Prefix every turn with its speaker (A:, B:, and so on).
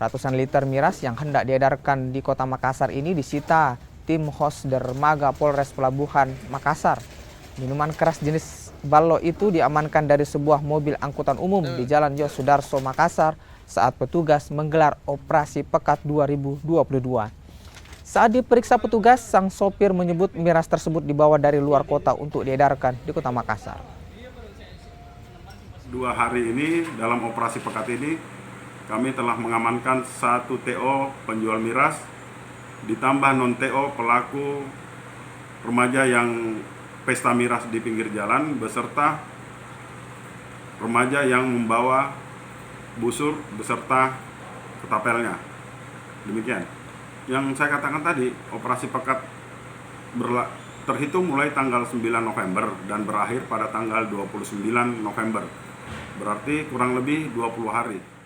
A: Ratusan liter miras yang hendak diedarkan di Kota Makassar ini disita tim Hos Dermaga Polres Pelabuhan Makassar. Minuman keras jenis ballo itu diamankan dari sebuah mobil angkutan umum di Jalan Yosudarso Makassar saat petugas menggelar operasi Pekat 2022. Saat diperiksa petugas, sang sopir menyebut miras tersebut dibawa dari luar kota untuk diedarkan di Kota Makassar.
B: 2 hari ini dalam operasi Pekat ini kami telah mengamankan 1 TO penjual miras, ditambah non-TO pelaku remaja yang pesta miras di pinggir jalan, beserta remaja yang membawa busur beserta ketapelnya. Demikian. Yang saya katakan tadi, operasi Pekat terhitung mulai tanggal 9 November dan berakhir pada tanggal 29 November. Berarti kurang lebih 20 hari.